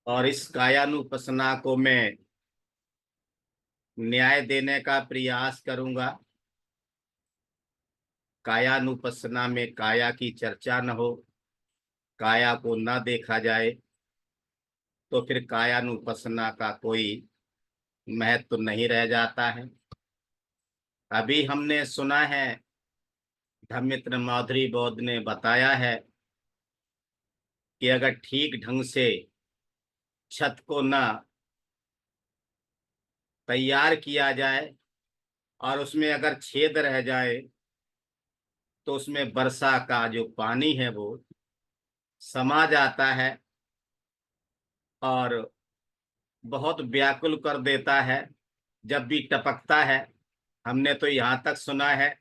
और इस कायानुपसना को मैं न्याय देने का प्रयास करूंगा। कायानुपसना में काया की चर्चा न हो, काया को न देखा जाए, तो फिर कायानुपसना का कोई महत्व नहीं रह जाता है। अभी हमने सुना है, धर्ममित्र माधुरी बौद्ध ने बताया है कि अगर ठीक ढंग से छत को न तैयार किया जाए और उसमें अगर छेद रह जाए, तो उसमें वर्षा का जो पानी है वो समा जाता है और बहुत व्याकुल कर देता है जब भी टपकता है। हमने तो यहाँ तक सुना है,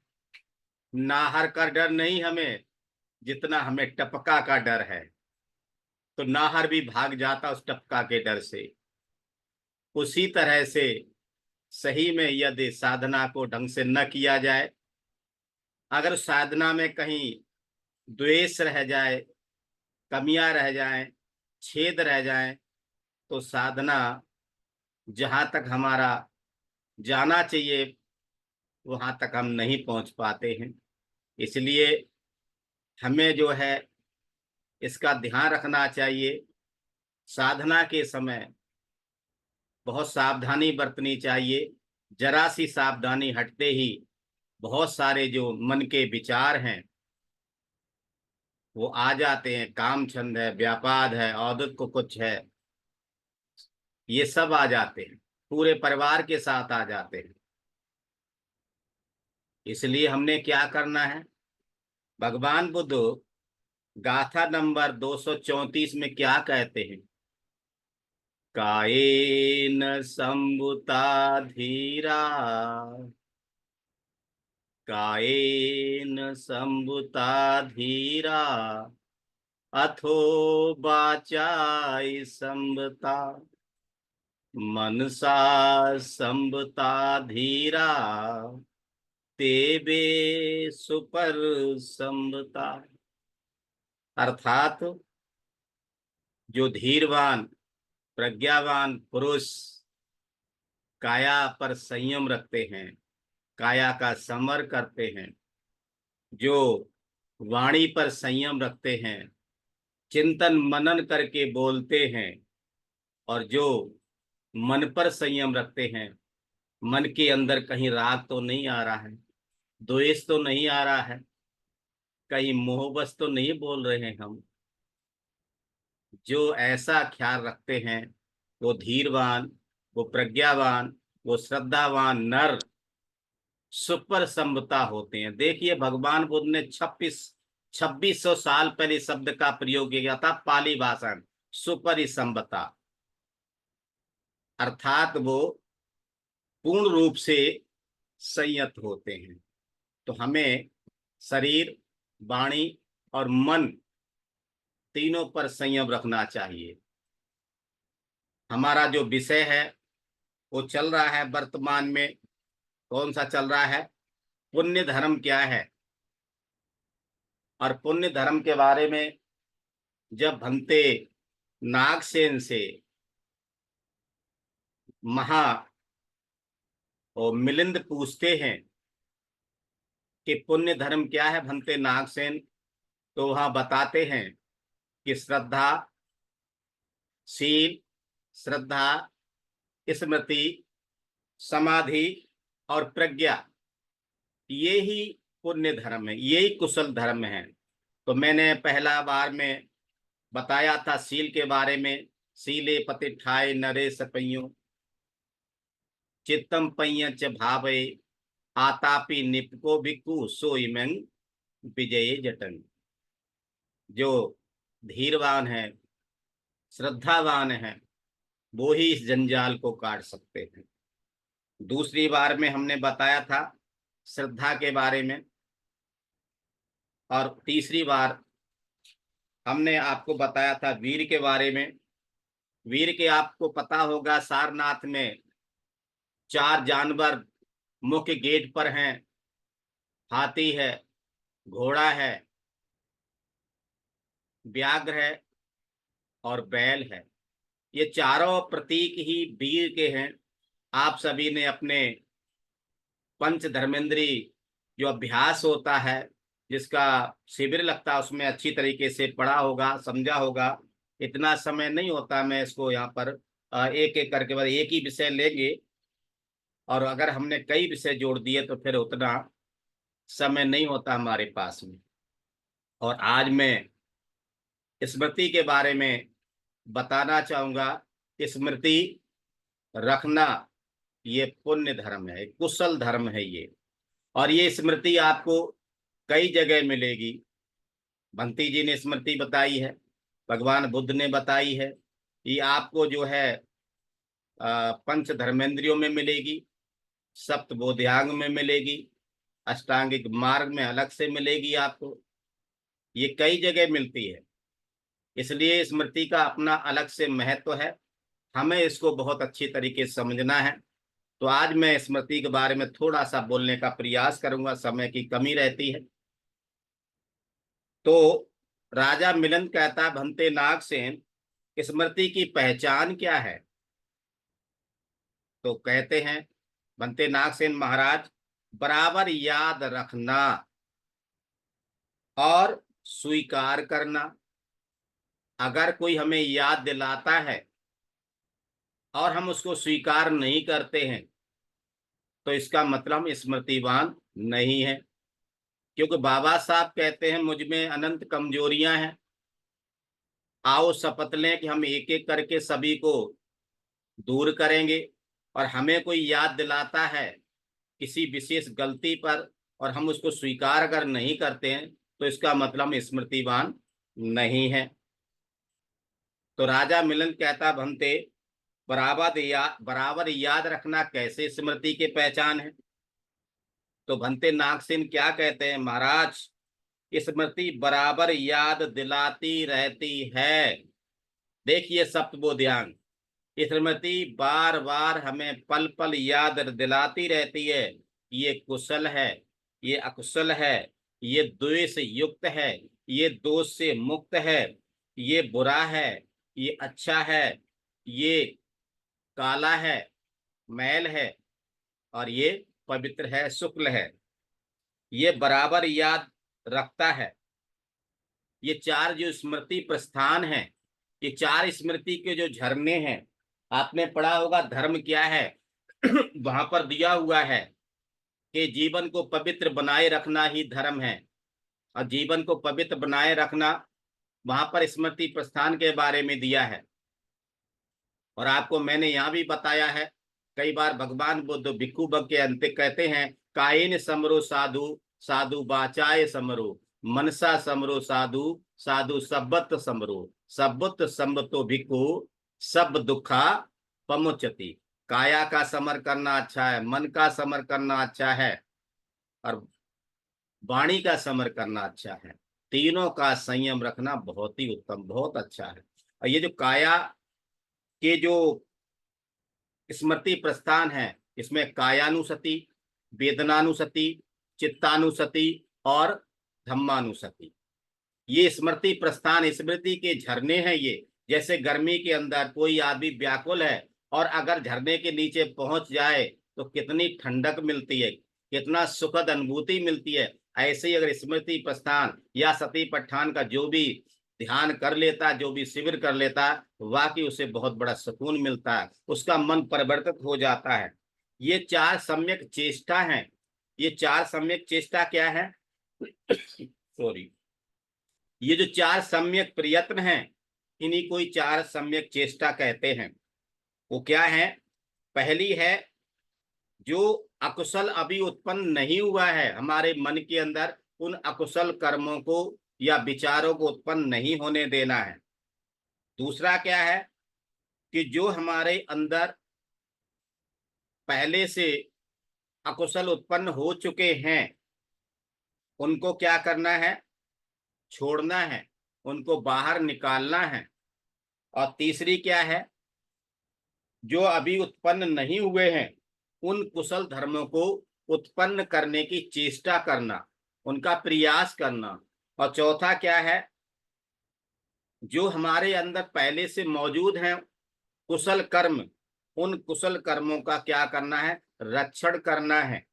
नाहर का डर नहीं हमें, जितना हमें टपका का डर है। तो नाहर भी भाग जाता उस टपका के डर से। उसी तरह से सही में यदि साधना को ढंग से न किया जाए, अगर साधना में कहीं द्वेष रह जाए, कमियां रह जाएं, छेद रह जाएं, तो साधना जहां तक हमारा जाना चाहिए वहां तक हम नहीं पहुंच पाते हैं। इसलिए हमें जो है इसका ध्यान रखना चाहिए। साधना के समय बहुत सावधानी बरतनी चाहिए। जरा सी सावधानी हटते ही बहुत सारे जो मन के विचार हैं वो आ जाते हैं। काम छंद है, व्यापाद है, औदत को कुछ है, ये सब आ जाते हैं, पूरे परिवार के साथ आ जाते हैं। इसलिए हमने क्या करना है, भगवान बुद्ध गाथा नंबर 234 में क्या कहते हैं, कायेन संभुता धीरा, कायेन संभुता धीरा, अथो वाचाय संभता, मनसा संभता धीरा, तेबे सुपर संभता। अर्थात जो धीरवान प्रज्ञावान पुरुष काया पर संयम रखते हैं, काया का समर करते हैं, जो वाणी पर संयम रखते हैं, चिंतन मनन करके बोलते हैं, और जो मन पर संयम रखते हैं, मन के अंदर कहीं राग तो नहीं आ रहा है, द्वेष तो नहीं आ रहा है, कहीं मोहबस तो नहीं बोल रहे हैं हम, जो ऐसा ख्याल रखते हैं वो धीरवान, वो प्रज्ञावान, वो श्रद्धावान नर सुपर संभता होते हैं। देखिए भगवान बुद्ध ने 2600 साल पहले शब्द का प्रयोग किया था, पाली भाषा सुपर संभता, अर्थात वो पूर्ण रूप से संयत होते हैं। तो हमें शरीर, वाणी और मन तीनों पर संयम रखना चाहिए। हमारा जो विषय है वो चल रहा है वर्तमान में, कौन सा चल रहा है, पुण्य धर्म क्या है। और पुण्य धर्म के बारे में जब भंते नागसेन से महा और मिलिंद पूछते हैं कि पुण्य धर्म क्या है भंते नागसेन, तो वहां बताते हैं कि श्रद्धा, शील, श्रद्धा, स्मृति, समाधि और प्रज्ञा, ये ही पुण्य धर्म है, ये ही कुशल धर्म है। तो मैंने पहला बार में बताया था शील के बारे में, शीले पतिठाय नरे सपइयों, चित्तम पय्य च भावे, आतापि निपको भिक्खु सोइमंग विजय जटन। जो धीरवान है, श्रद्धावान है, वो ही इस जंजाल को काट सकते हैं। दूसरी बार में हमने बताया था श्रद्धा के बारे में, और तीसरी बार हमने आपको बताया था वीर के बारे में। वीर के आपको पता होगा सारनाथ में 4 जानवर मुख्य गेट पर हैं, हाथी है, घोड़ा है, व्याघ्र है और बैल है। ये चारों प्रतीक ही वीर के हैं। आप सभी ने अपने पंच धर्मेंद्री जो अभ्यास होता है, जिसका शिविर लगता है, उसमें अच्छी तरीके से पढ़ा होगा, समझा होगा। इतना समय नहीं होता, मैं इसको यहाँ पर एक एक करके बाद एक ही विषय लेंगे, और अगर हमने कई विषय जोड़ दिए तो फिर उतना समय नहीं होता हमारे पास में। और आज मैं स्मृति के बारे में बताना चाहूंगा। स्मृति रखना ये पुण्य धर्म है, कुशल धर्म है ये। और ये स्मृति आपको कई जगह मिलेगी। बंटी जी ने स्मृति बताई है, भगवान बुद्ध ने बताई है। ये आपको जो है पंच धर्मेंद्रियों में मिलेगी, सप्त बोधांग में मिलेगी, अष्टांगिक मार्ग में अलग से मिलेगी आपको। ये कई जगह मिलती है, इसलिए स्मृति का अपना अलग से महत्व है। हमें इसको बहुत अच्छी तरीके से समझना है। तो आज मैं स्मृति के बारे में थोड़ा सा बोलने का प्रयास करूंगा, समय की कमी रहती है। तो राजा मिलन कहता, भंते नागसेन स्मृति की पहचान क्या है? तो कहते हैं भंते नागसेन महाराज, बराबर याद रखना और स्वीकार करना। अगर कोई हमें याद दिलाता है और हम उसको स्वीकार नहीं करते हैं तो इसका मतलब हम स्मृतिवान नहीं है। क्योंकि बाबा साहब कहते हैं मुझ में अनंत कमजोरियां हैं, आओ शपथ लें कि हम एक एक करके सभी को दूर करेंगे। और हमें कोई याद दिलाता है किसी विशेष गलती पर और हम उसको स्वीकार अगर नहीं करते हैं तो इसका मतलब हम स्मृतिवान नहीं है। तो राजा मिलन कहता, भंते बराबर याद रखना कैसे स्मृति के पहचान है? तो भंते नागसेन क्या कहते हैं, महाराज स्मृति बराबर याद दिलाती रहती है। देखिए सप्तबोध्यांग, स्मृति बार बार हमें पल पल याद दिलाती रहती है। ये कुशल है, ये अकुशल है, ये द्वेष युक्त है, ये दोष से मुक्त है, ये बुरा है, ये अच्छा है, ये काला है, मैल है, और ये पवित्र है, शुक्ल है। ये बराबर याद रखता है। ये चार जो स्मृति प्रस्थान है, ये चार स्मृति के जो झरने हैं, आपने पढ़ा होगा धर्म क्या है वहां पर दिया हुआ है कि जीवन को पवित्र बनाए रखना ही धर्म है। और जीवन को पवित्र बनाए रखना वहां पर स्मृति प्रस्थान के बारे में दिया है। और आपको मैंने यहाँ भी बताया है कई बार, भगवान बुद्ध भिक्खु भग के अंत कहते हैं, कायेन समरो साधु, साधु बाचाए समरो, मनसा समरो साधु, साधु सब्बत समरो, सब्बत सम्बतो भिक्खु, सब दुखा पमुचति। काया का समर करना अच्छा है, मन का समर करना अच्छा है, और वाणी का समर करना अच्छा है। तीनों का संयम रखना बहुत ही उत्तम, बहुत अच्छा है। और ये जो काया के जो स्मृति प्रस्थान है, इसमें कायानुसति, वेदनानुसति, चित्तानुसति और धम्मानुसति, ये स्मृति प्रस्थान स्मृति के झरने हैं। ये जैसे गर्मी के अंदर कोई आदमी व्याकुल है और अगर झरने के नीचे पहुंच जाए तो कितनी ठंडक मिलती है, कितना सुखद अनुभूति मिलती है। ऐसे ही अगर स्मृति प्रस्थान या सती पठान का जो भी ध्यान कर लेता, जो भी शिविर कर लेता, वाकई उसे बहुत बड़ा सुकून मिलता है, उसका मन परिवर्तित हो जाता है। ये चार सम्यक चेष्टा हैं। ये चार सम्यक चेष्टा क्या है सॉरी, ये जो चार सम्यक प्रयत्न हैं, इन्हीं को चार सम्यक चेष्टा कहते हैं। वो क्या है? पहली है, जो अकुशल अभी उत्पन्न नहीं हुआ है हमारे मन के अंदर, उन अकुशल कर्मों को या विचारों को उत्पन्न नहीं होने देना है। दूसरा क्या है कि जो हमारे अंदर पहले से अकुशल उत्पन्न हो चुके हैं, उनको क्या करना है? छोड़ना है, उनको बाहर निकालना है। और तीसरी क्या है? जो अभी उत्पन्न नहीं हुए हैं, उन कुशल धर्मों को उत्पन्न करने की चेष्टा करना, उनका प्रयास करना। और चौथा क्या है? जो हमारे अंदर पहले से मौजूद हैं, कुशल कर्म, उन कुशल कर्मों का क्या करना है, रक्षण करना है।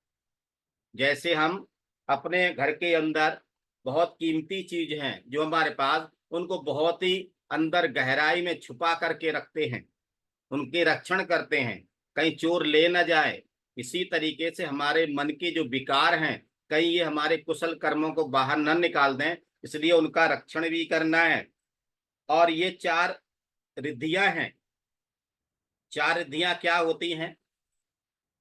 जैसे हम अपने घर के अंदर बहुत कीमती चीज हैं जो हमारे पास, उनको बहुत ही अंदर गहराई में छुपा करके रखते हैं, उनके रक्षण करते हैं, कहीं चोर ले न जाए। इसी तरीके से हमारे मन के जो विकार हैं, कहीं ये हमारे कुशल कर्मों को बाहर न निकाल दें, इसलिए उनका रक्षण भी करना है। और ये चार रिद्धियां हैं। चार रिद्धियां क्या होती हैं?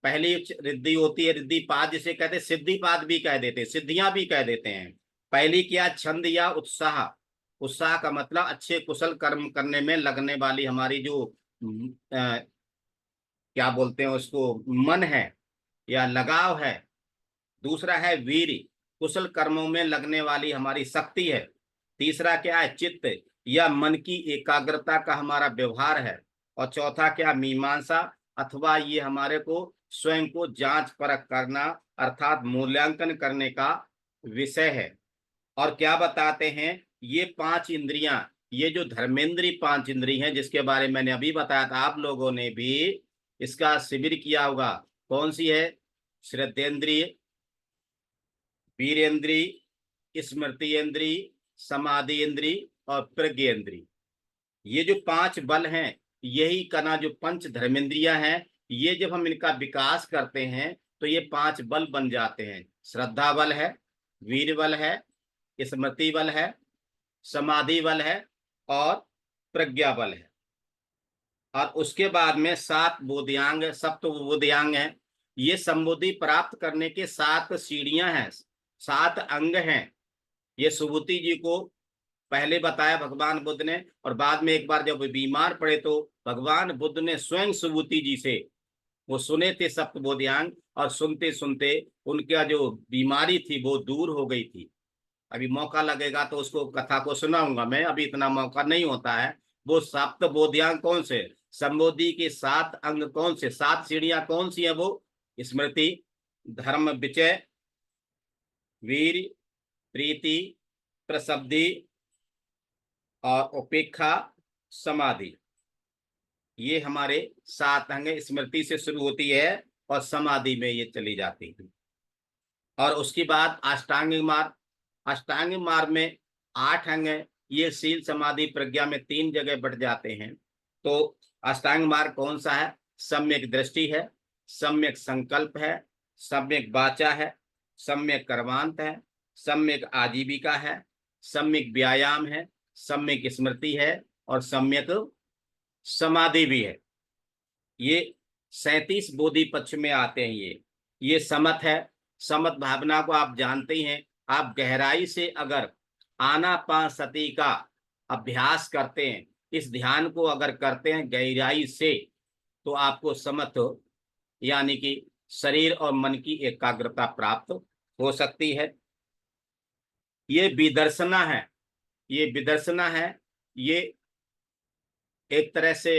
पहली रिद्धि होती है रिद्धिपाद, जिसे कहते हैं, सिद्धिपाद भी कह देते हैं, सिद्धियां भी कह देते हैं। पहली क्या, छंद या उत्साह। उत्साह का मतलब अच्छे कुशल कर्म करने में लगने वाली हमारी जो क्या बोलते हैं उसको, मन है या लगाव है। दूसरा है वीर, कुशल कर्मों में लगने वाली हमारी शक्ति है। तीसरा क्या है, चित्त या मन की एकाग्रता का हमारा व्यवहार है। और चौथा क्या, मीमांसा, अथवा ये हमारे को स्वयं को जांच परख करना, अर्थात मूल्यांकन करने का विषय है। और क्या बताते हैं, ये पांच इंद्रियां, ये जो धर्मेंद्री पांच इंद्रिय हैं जिसके बारे में मैंने अभी बताया था, आप लोगों ने भी इसका शिविर किया होगा। कौन सी है? श्रद्धेंद्रिय, वीरेंद्रिय, स्मृतियेंद्रिय, समाधि इंद्रिय और प्रज्ञेंद्रिय। ये जो पांच बल हैं, यही कना जो पंच धर्मेंद्रियां हैं, ये जब हम इनका विकास करते हैं तो ये पांच बल बन जाते हैं। श्रद्धा बल है, वीर बल है, स्मृति बल है, समाधि बल है और प्रज्ञा बल है। और उसके बाद में सात बोधियांग, सप्त बोधियांग है। ये संबोधि प्राप्त करने के सात सीढ़ियां हैं, सात अंग हैं। ये सुबुद्धि जी को पहले बताया भगवान बुद्ध ने, और बाद में एक बार जब वे बीमार पड़े तो भगवान बुद्ध ने स्वयं सुबुद्धि जी से वो सुने थे सप्त बोधियांग, और सुनते सुनते उनका जो बीमारी थी वो दूर हो गई थी। अभी मौका लगेगा तो उसको कथा को सुनाऊंगा मैं, अभी इतना मौका नहीं होता है। वो सप्त बोधियांग कौन से, संबोधि के सात अंग कौन से, सात सीढ़ियां कौन सी है? वो स्मृति, धर्म विचय, वीर, प्रीति, प्रसब्धि और उपेक्षा, समाधि। ये हमारे सात अंग, स्मृति से शुरू होती है और समाधि में ये चली जाती है। और उसके बाद अष्टांगिक मार्ग, अष्टांगिक मार्ग में आठ अंग है। ये शील समाधि प्रज्ञा में तीन जगह बढ़ जाते हैं। तो अष्टांगिक मार्ग कौन सा है? सम्यक दृष्टि है, सम्यक संकल्प है, सम्यक वाचा है, सम्यक कर्मांत है, सम्यक आजीविका है, सम्यक व्यायाम है, सम्यक स्मृति है और सम्यक समाधि भी है। ये 37 बोधि पक्ष में आते हैं। ये समत है। समत भावना को आप जानते ही हैं। आप गहराई से अगर आनापानसति का अभ्यास करते हैं, इस ध्यान को अगर करते हैं गहराई से, तो आपको समत यानी कि शरीर और मन की एकाग्रता प्राप्त हो सकती है। ये विदर्शना है, ये विदर्शना है, ये एक तरह से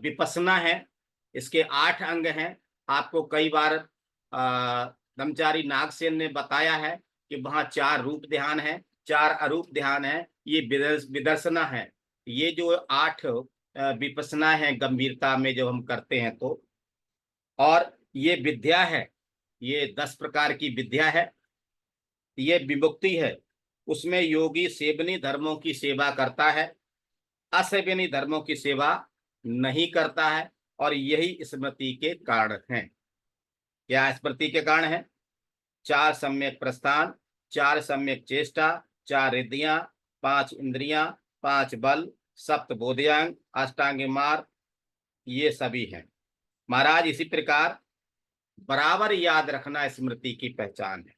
विपसना है। इसके आठ अंग हैं। आपको कई बार ब्रह्मचारी नागसेन ने बताया है कि वहां चार रूप ध्यान है, चार अरूप ध्यान है। ये विदर्शना है। ये जो आठ विपसना है गंभीरता में जब हम करते हैं तो, और ये विद्या है, ये 10 प्रकार की विद्या है। ये विमुक्ति है। उसमें योगी सेवनी धर्मों की सेवा करता है, असेवनी धर्मों की सेवा नहीं करता है। और यही स्मृति के कारण है। क्या स्मृति के कारण है? चार सम्यक प्रस्थान, चार सम्यक चेष्टा, चार रिद्धियां, पांच इंद्रियां, पांच बल, सप्त बोधियांग, अष्टांगिक मार्ग, ये सभी हैं महाराज। इसी प्रकार बराबर याद रखना स्मृति की पहचान है।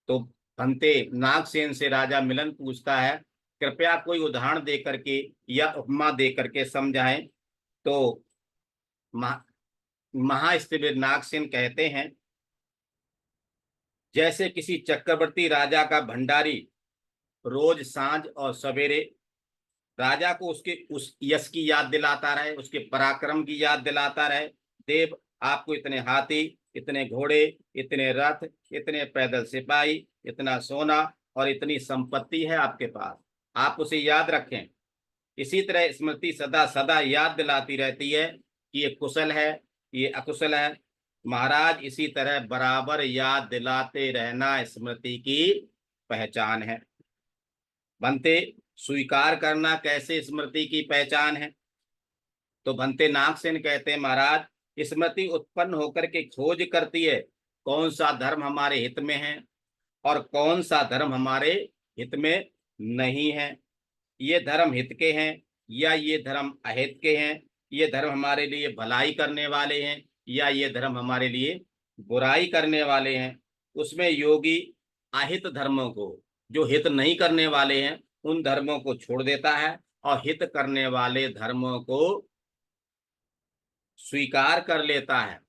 तो भंते नागसेन से राजा मिलन पूछता है, कृपया कोई उदाहरण दे करके या उपमा दे करके समझाएं। तो महास्थिविर नागसेन कहते हैं, जैसे किसी चक्रवर्ती राजा का भंडारी रोज सांझ और सवेरे राजा को उसके उस यश की याद दिलाता रहे, उसके पराक्रम की याद दिलाता रहे। देव, आपको इतने हाथी, इतने घोड़े, इतने रथ, इतने पैदल सिपाही, इतना सोना और इतनी संपत्ति है आपके पास, आप उसे याद रखें। इसी तरह स्मृति सदा सदा याद दिलाती रहती है कि ये कुशल है, ये अकुशल है। महाराज इसी तरह बराबर याद दिलाते रहना स्मृति की पहचान है। बनते, स्वीकार करना कैसे स्मृति की पहचान है? तो बनते नागसेन कहते हैं, महाराज स्मृति उत्पन्न होकर के खोज करती है कौन सा धर्म हमारे हित में है और कौन सा धर्म हमारे हित में नहीं है। ये धर्म हित के हैं या ये धर्म अहित के हैं, ये धर्म हमारे लिए भलाई करने वाले हैं या ये धर्म हमारे लिए बुराई करने वाले हैं। उसमें योगी अहित धर्मों को, जो हित नहीं करने वाले हैं, उन धर्मों को छोड़ देता है और हित करने वाले धर्मों को स्वीकार कर लेता है।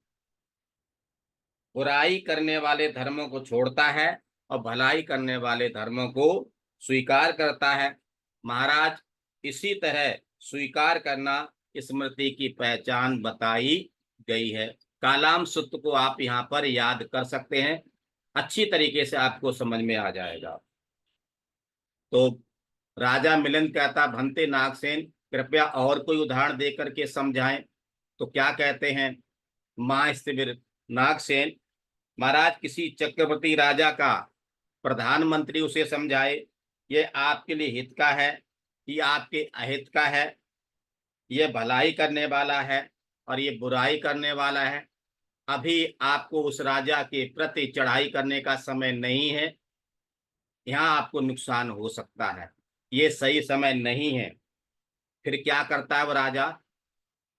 बुराई करने वाले धर्मों को छोड़ता है और भलाई करने वाले धर्मों को स्वीकार करता है। महाराज इसी तरह स्वीकार करना स्मृति की पहचान बताई गई है। कालाम सूत्र को आप यहाँ पर याद कर सकते हैं, अच्छी तरीके से आपको समझ में आ जाएगा। तो राजा मिलन कहता, भंते नागसेन कृपया और कोई उदाहरण दे करके समझाएं। तो क्या कहते हैं मां स्थिर नागसेन, महाराज किसी चक्रवर्ती राजा का प्रधानमंत्री उसे समझाए ये आपके लिए हित का है, ये आपके अहित का है, ये भलाई करने वाला है और ये बुराई करने वाला है। अभी आपको उस राजा के प्रति चढ़ाई करने का समय नहीं है, यहाँ आपको नुकसान हो सकता है, ये सही समय नहीं है। फिर क्या करता है वो राजा?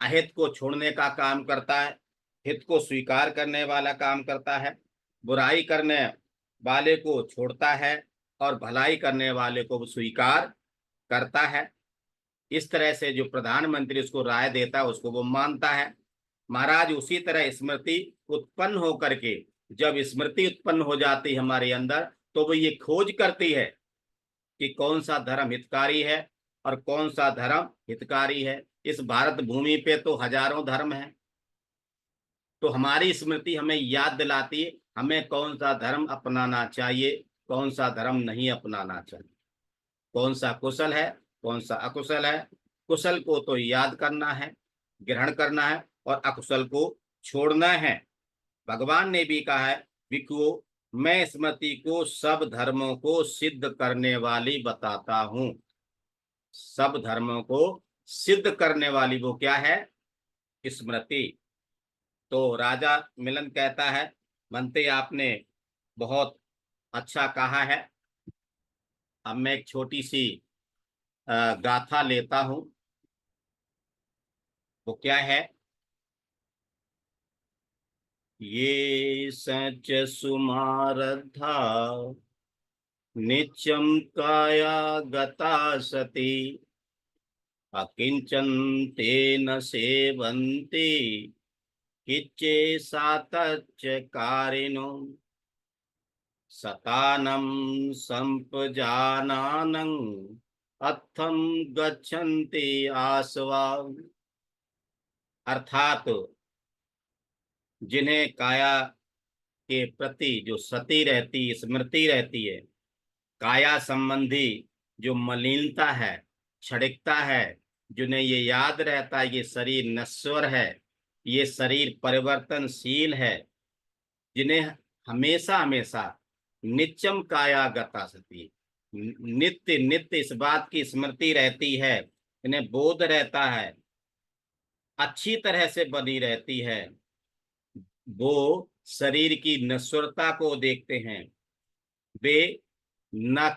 अहित को छोड़ने का काम करता है, हित को स्वीकार करने वाला काम करता है, बुराई करने वाले को छोड़ता है और भलाई करने वाले को स्वीकार करता है। इस तरह से जो प्रधानमंत्री उसको राय देता है उसको वो मानता है। महाराज उसी तरह स्मृति उत्पन्न होकर के, जब स्मृति उत्पन्न हो जाती है हमारे अंदर, तो वो ये खोज करती है कि कौन सा धर्म हितकारी है और कौन सा धर्म हितकारी है। इस भारत भूमि पे तो हजारों धर्म हैं, तो हमारी स्मृति हमें याद दिलाती है हमें कौन सा धर्म अपनाना चाहिए, कौन सा धर्म नहीं अपनाना चाहिए, कौन सा कुशल है, कौन सा अकुशल है। कुशल को तो याद करना है, ग्रहण करना है और अकुशल को छोड़ना है। भगवान ने भी कहा है, भिक्षुओं मैं स्मृति को सब धर्मों को सिद्ध करने वाली बताता हूं। सब धर्मों को सिद्ध करने वाली वो क्या है? स्मृति। तो राजा मिलन कहता है, बनते आपने बहुत अच्छा कहा है। अब मैं एक छोटी सी गाथा लेता हूं। वो क्या है? ये सच सुमारधा नित्यम काया गता सती अकिंचन तेन सेवन्ति किच्चे सातच्चकारिणो सतानं संपजानानं अत्थं गच्छन्ति आसवा। अर्थात जिन्हें काया के प्रति जो सती रहती, स्मृति रहती है, काया संबंधी जो मलिनता है, क्षणिकता है, जिन्हें ये याद रहता है ये शरीर नश्वर है, ये शरीर परिवर्तनशील है, जिन्हें हमेशा हमेशा नित्यम काया गता सती, नित्य नित्य इस बात की स्मृति रहती है, इन्हें बोध रहता है, अच्छी तरह से बनी रहती है, वो शरीर की नश्वरता को देखते हैं, वे न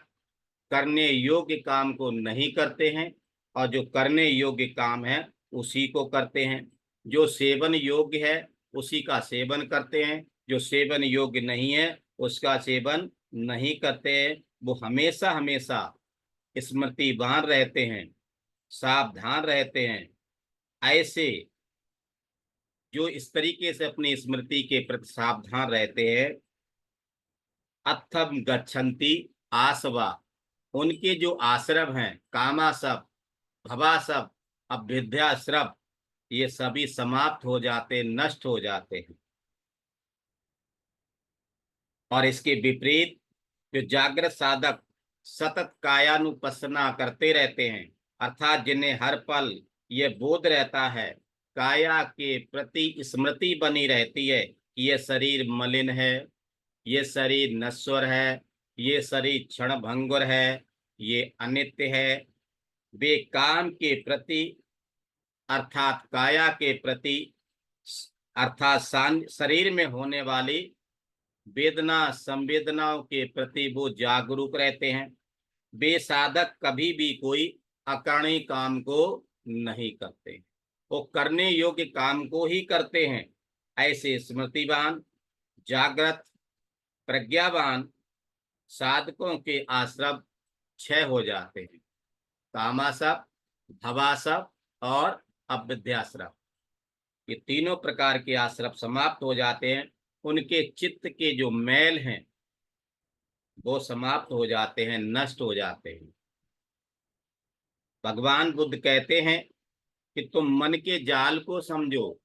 करने योग्य काम को नहीं करते हैं और जो करने योग्य काम है उसी को करते हैं, जो सेवन योग्य है उसी का सेवन करते हैं, जो सेवन योग्य नहीं है उसका सेवन नहीं करते हैं। वो हमेशा हमेशा स्मृतिवान रहते हैं, सावधान रहते हैं। ऐसे जो इस तरीके से अपनी स्मृति के प्रति सावधान रहते हैं, अथम गच्छन्ति आसवा, उनके जो आश्रम हैं, कामासव, भवासव, अभ्युदयश्रव, ये सभी समाप्त हो जाते, नष्ट हो जाते हैं। और इसके विपरीत जो जागृत साधक सतत कायानुपස්සना करते रहते हैं, अर्थात जिन्हें हर पल ये बोध रहता है, काया के प्रति स्मृति बनी रहती है कि ये शरीर मलिन है, ये शरीर नश्वर है, ये शरीर क्षण भंगुर है, ये अनित्य है। वे काम के प्रति अर्थात काया के प्रति अर्थात शरीर में होने वाली वेदना संवेदनाओं के प्रति वो जागरूक रहते हैं। वे साधक कभी भी कोई अकर्णी काम को नहीं करते, वो करने योग्य काम को ही करते हैं। ऐसे स्मृतिवान, जागृत, प्रज्ञावान साधकों के आश्रम क्षय हो जाते हैं। कामाश्रम, भवाश्रम और अविद्याश्रम, ये तीनों प्रकार के आश्रम समाप्त हो जाते हैं। उनके चित्त के जो मैल हैं वो समाप्त हो जाते हैं, नष्ट हो जाते हैं। भगवान बुद्ध कहते हैं कि तुम मन के जाल को समझो,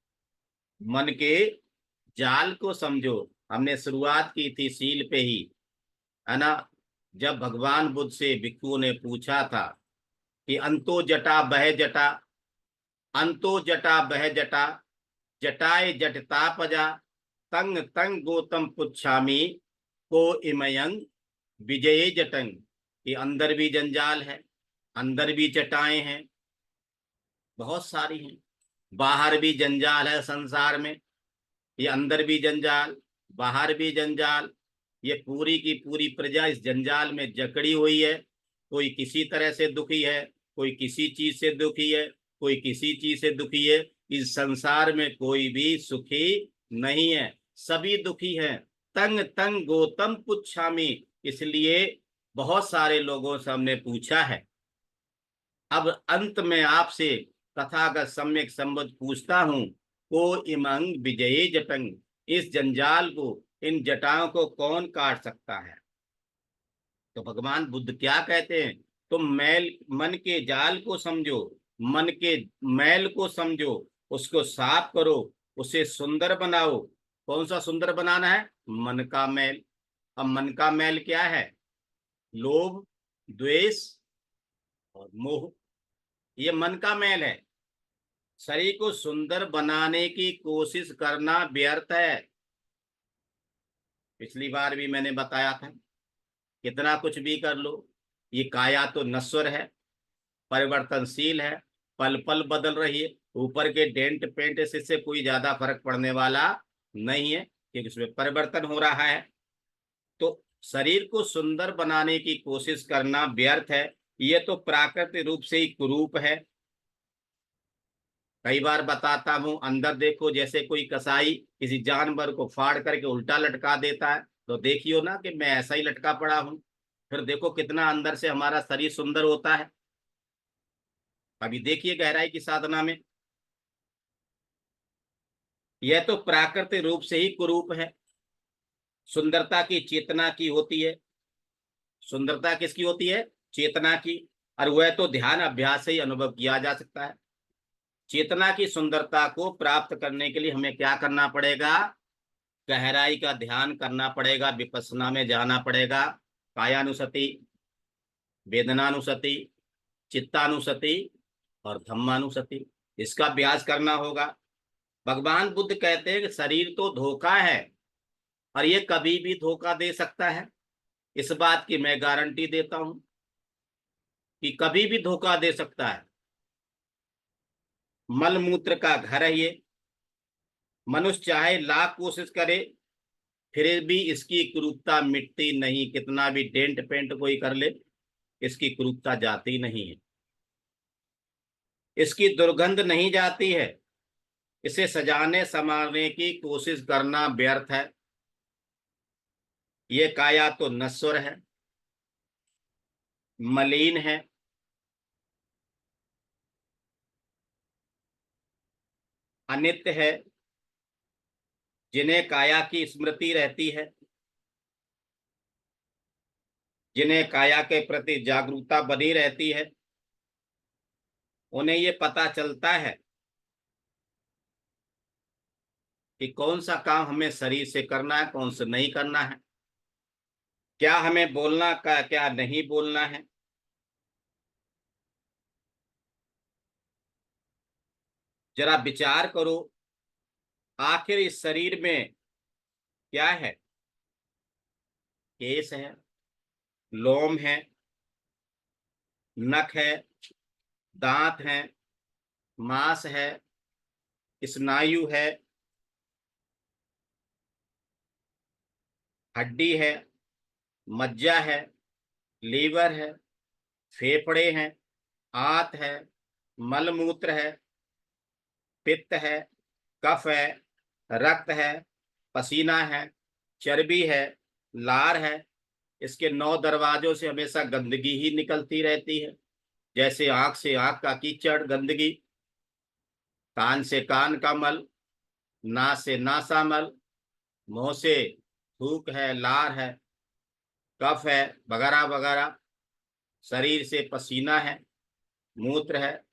मन के जाल को समझो। हमने शुरुआत की थी सील पे ही, है ना। जब भगवान बुद्ध से भिक्षुओं ने पूछा था कि अंतो जटा बह जटा, अंतो जटा बह जटा, जटाए जटता पजा, तंग तंग गौतम पुच्छामी, को इमयंग विजय जटंग। ये अंदर भी जंजाल है, अंदर भी जटाएं हैं, बहुत सारी हैं। बाहर भी जंजाल है संसार में, ये अंदर भी जंजाल, बाहर भी जंजाल। ये पूरी की पूरी प्रजा इस जंजाल में जकड़ी हुई है। कोई किसी तरह से दुखी है, कोई किसी चीज से दुखी है, कोई किसी चीज से दुखी है। इस संसार में कोई भी सुखी नहीं है, सभी दुखी हैं। तंग तंग गौतम पुच्छामी, इसलिए बहुत सारे लोगों से हमने पूछा है। अब अंत में आपसे तथागत सम्यक संबुद्ध पूछता हूं, को इमंग विजयी जटंग, इस जंजाल को, इन जटाओं को कौन काट सकता है। तो भगवान बुद्ध क्या कहते हैं, तुम मैल मन के जाल को समझो, मन के मैल को समझो, उसको साफ करो, उसे सुंदर बनाओ। कौन सा सुंदर बनाना है, मन का मैल। अब मन का मैल क्या है, लोभ, द्वेष और मोह, ये मन का मैल है। शरीर को सुंदर बनाने की कोशिश करना व्यर्थ है। पिछली बार भी मैंने बताया था, कितना कुछ भी कर लो, ये काया तो नश्वर है, परिवर्तनशील है, पल पल बदल रही है। ऊपर के डेंट पेंट से इससे कोई ज्यादा फर्क पड़ने वाला नहीं है, क्योंकि उसमें परिवर्तन हो रहा है। तो शरीर को सुंदर बनाने की कोशिश करना व्यर्थ है। ये तो प्राकृतिक रूप से ही कुरूप है। कई बार बताता हूं, अंदर देखो, जैसे कोई कसाई किसी जानवर को फाड़ करके उल्टा लटका देता है, तो देखियो ना कि मैं ऐसा ही लटका पड़ा हूं। फिर देखो कितना अंदर से हमारा शरीर सुंदर होता है। अभी देखिए गहराई की साधना में, यह तो प्राकृतिक रूप से ही कुरूप है। सुंदरता की चेतना की होती है। सुंदरता किसकी होती है, चेतना की। और वह तो ध्यान अभ्यास से ही अनुभव किया जा सकता है। चेतना की सुंदरता को प्राप्त करने के लिए हमें क्या करना पड़ेगा, गहराई का ध्यान करना पड़ेगा, विपස්සना में जाना पड़ेगा। कायानुसति, वेदनानुसति, चित्तानुसति और धम्मानुसति, इसका अभ्यास करना होगा। भगवान बुद्ध कहते हैं कि शरीर तो धोखा है और ये कभी भी धोखा दे सकता है। इस बात की मैं गारंटी देता हूं कि कभी भी धोखा दे सकता है। मल मूत्र का घर है ये। मनुष्य चाहे लाख कोशिश करे, फिर भी इसकी कुरूपता मिटती नहीं। कितना भी डेंट पेंट कोई कर ले, इसकी कुरूपता जाती नहीं है, इसकी दुर्गंध नहीं जाती है। इसे सजाने संवारने की कोशिश करना व्यर्थ है। ये काया तो नश्वर है, मलिन है, अनित्य है। जिन्हें काया की स्मृति रहती है, जिन्हें काया के प्रति जागरूकता बनी रहती है, उन्हें ये पता चलता है कि कौन सा काम हमें शरीर से करना है, कौन सा नहीं करना है, क्या हमें बोलना का, क्या नहीं बोलना है। जरा विचार करो, आखिर इस शरीर में क्या है? केस है, लोम है, नख है, दांत है, मांस है, स्नायु है, हड्डी है, मज्जा है, लीवर है, फेफड़े हैं, आंत है, मलमूत्र है, पित्त है, कफ है, रक्त है, पसीना है, चर्बी है, लार है। इसके 9 दरवाजों से हमेशा गंदगी ही निकलती रहती है। जैसे आंख से आंख का कीचड़ गंदगी, कान से कान का मल, नाक से नासा मल, मुंह से थूक है, लार है, कफ है, वगैरह वगैरह। शरीर से पसीना है, मूत्र है,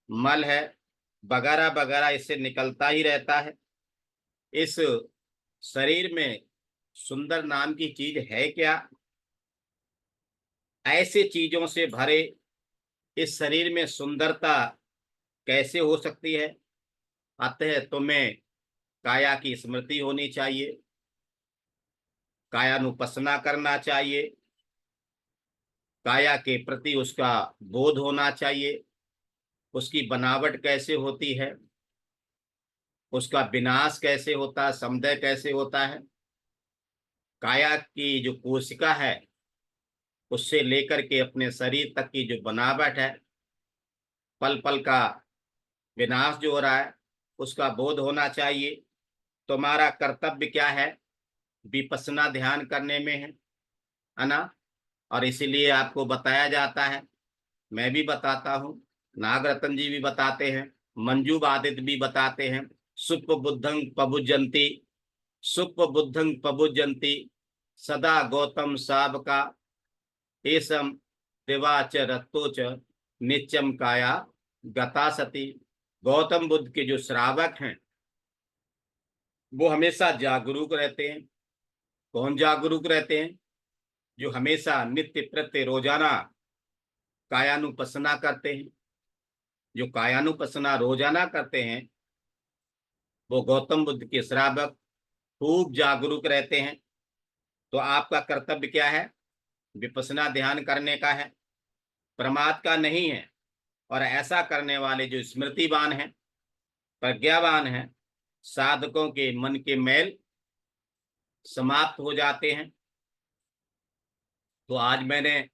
मल है, वगैरह वगैरह इससे निकलता ही रहता है। इस शरीर में सुंदर नाम की चीज है क्या? ऐसे चीजों से भरे इस शरीर में सुंदरता कैसे हो सकती है? अतः तुम्हें काया की स्मृति होनी चाहिए, कायानुपसना करना चाहिए, काया के प्रति उसका बोध होना चाहिए, उसकी बनावट कैसे होती है, उसका विनाश कैसे होता है, समुदय कैसे होता है। काया की जो कोशिका है उससे लेकर के अपने शरीर तक की जो बनावट है, पल पल का विनाश जो हो रहा है, उसका बोध होना चाहिए। तुम्हारा कर्तव्य क्या है? विपश्यना ध्यान करने में है ना? और इसीलिए आपको बताया जाता है, मैं भी बताता हूँ, नागरत्न जी भी बताते हैं, मंजू बादित भी बताते हैं। सुप बुद्धं पबुजंती, सुप बुद्धं पबुजंती, सदा गौतम साब का एसम दिवाच रत्तो च नित्यम काया गता सती। गौतम बुद्ध के जो श्रावक हैं वो हमेशा जागरूक रहते हैं। कौन जागरूक रहते हैं? जो हमेशा नित्य प्रत्य रोजाना कायानुपसना करते हैं। जो कायानुपसना रोजाना करते हैं वो गौतम बुद्ध के श्रावक खूब जागरूक रहते हैं। तो आपका कर्तव्य क्या है? विपश्यना ध्यान करने का है, प्रमाद का नहीं है। और ऐसा करने वाले जो स्मृतिवान हैं, प्रज्ञावान हैं, साधकों के मन के मैल समाप्त हो जाते हैं। तो आज मैंने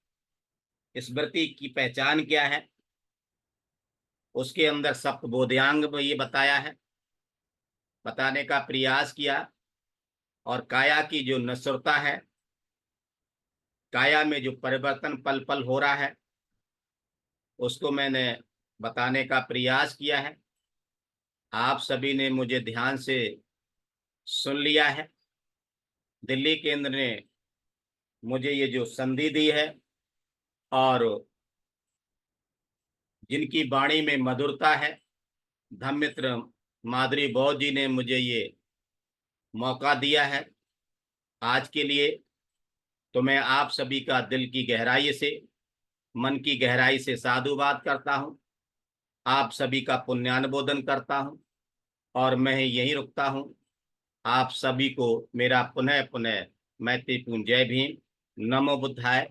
स्मृति की पहचान क्या है, उसके अंदर सप्तबोध्यांग में ये बताया है, बताने का प्रयास किया। और काया की जो नश्वरता है, काया में जो परिवर्तन पल पल हो रहा है, उसको मैंने बताने का प्रयास किया है। आप सभी ने मुझे ध्यान से सुन लिया है। दिल्ली केंद्र ने मुझे ये जो संधि दी है और जिनकी वाणी में मधुरता है, धम्मित्र माधुरी बौद्ध जी ने मुझे ये मौका दिया है आज के लिए। तो मैं आप सभी का दिल की गहराई से, मन की गहराई से साधुवाद करता हूँ। आप सभी का पुण्यानुमोदन करता हूँ और मैं यहीं रुकता हूँ। आप सभी को मेरा पुनः पुनः मैत्रीपूर्ण जय भीम। नमो बुद्धाय।